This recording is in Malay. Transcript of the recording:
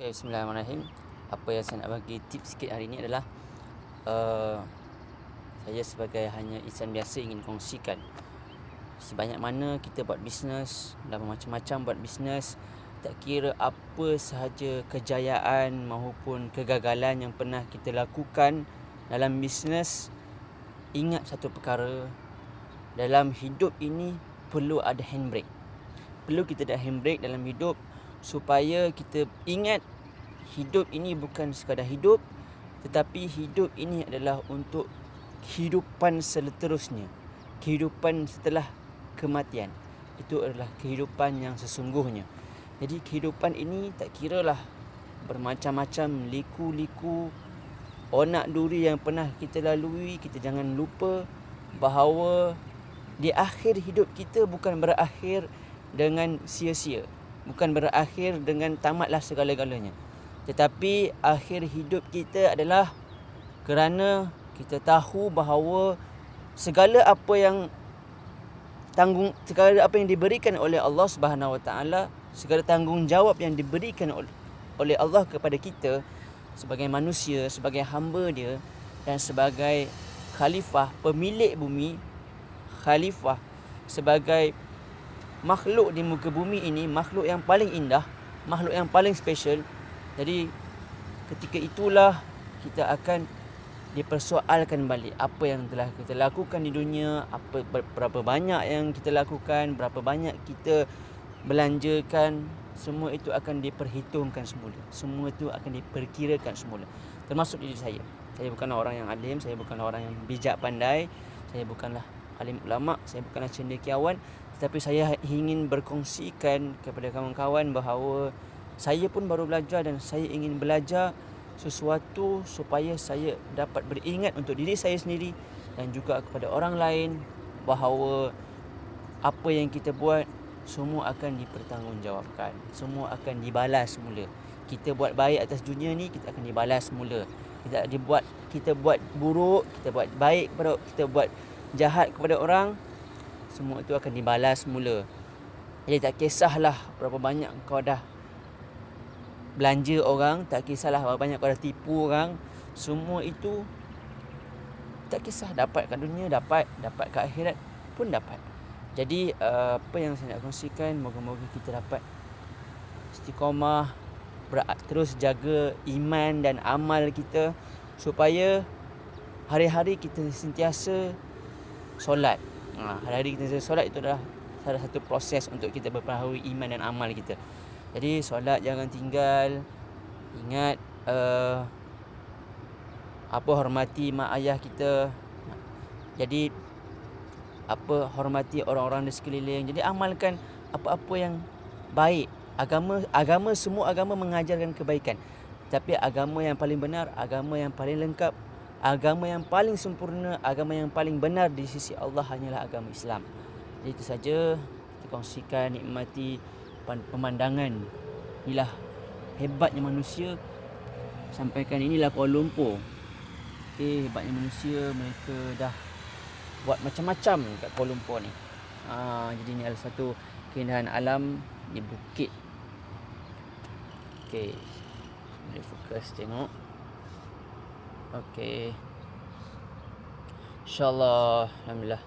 Okay, bismillahirrahmanirrahim. Apa yang saya nak bagi tips sikit hari ni adalah saya sebagai hanya insan biasa ingin kongsikan sebanyak mana kita buat bisnes dan macam-macam buat bisnes, tak kira apa sahaja kejayaan maupun kegagalan yang pernah kita lakukan dalam bisnes, ingat satu perkara, dalam hidup ini perlu ada handbrake. Perlu kita ada handbrake dalam hidup supaya kita ingat hidup ini bukan sekadar hidup, tetapi hidup ini adalah untuk kehidupan seterusnya. Kehidupan setelah kematian. Itu adalah kehidupan yang sesungguhnya. Jadi kehidupan ini tak kiralah bermacam-macam liku-liku, onak duri yang pernah kita lalui, kita jangan lupa bahawa di akhir hidup kita bukan berakhir dengan sia-sia. Bukan berakhir dengan tamatlah segala-galanya. Tetapi akhir hidup kita adalah kerana kita tahu bahawa segala apa yang diberikan oleh Allah Subhanahu Wa Taala, segala tanggungjawab yang diberikan oleh Allah kepada kita sebagai manusia, sebagai hamba Dia dan sebagai khalifah, pemilik bumi, khalifah sebagai makhluk di muka bumi ini, makhluk yang paling indah, makhluk yang paling special. Jadi ketika itulah kita akan dipersoalkan balik apa yang telah kita lakukan di dunia, berapa banyak yang kita lakukan, berapa banyak kita belanjakan, semua itu akan diperhitungkan semula. Semua itu akan diperkirakan semula. Termasuk diri saya. Saya bukanlah orang yang alim, saya bukanlah orang yang bijak pandai, saya bukanlah alim ulama, saya bukanlah cendekiawan, tetapi saya ingin berkongsikan kepada kawan-kawan bahawa saya pun baru belajar dan saya ingin belajar sesuatu supaya saya dapat beringat untuk diri saya sendiri dan juga kepada orang lain bahawa apa yang kita buat semua akan dipertanggungjawabkan, semua akan dibalas semula. Kita buat baik atas dunia ni, kita akan dibalas semula. Kita buat buruk, kita buat baik kepada, kita buat jahat kepada orang, semua itu akan dibalas semula. Jadi tak kisahlah berapa banyak kau dah belanja orang, tak kisahlah berapa banyak kau dah tipu orang, semua itu tak kisah, dapat kat dunia dapat kat akhirat pun dapat. Jadi apa yang saya nak kongsikan, moga-moga kita dapat istiqamah, terus jaga iman dan amal kita supaya hari-hari kita sentiasa solat. Hari-hari kita solat itu adalah salah satu proses untuk kita memperbaharui iman dan amal kita. Jadi solat jangan tinggal. Ingat hormati mak ayah kita. Jadi hormati orang-orang di sekeliling. Jadi amalkan apa-apa yang baik. Agama semua agama mengajarkan kebaikan. Tapi agama yang paling benar, agama yang paling lengkap, agama yang paling sempurna, agama yang paling benar di sisi Allah hanyalah agama Islam. Jadi itu saja kita kongsikan, nikmati pemandangan. Inilah hebatnya manusia. Sampaikan inilah Kuala Lumpur. Okey, hebatnya manusia, mereka dah buat macam-macam kat Kuala Lumpur ni. Jadi ini adalah satu keindahan alam di bukit. Okey. Boleh fokus tengok. Okey. InsyaAllah, alhamdulillah.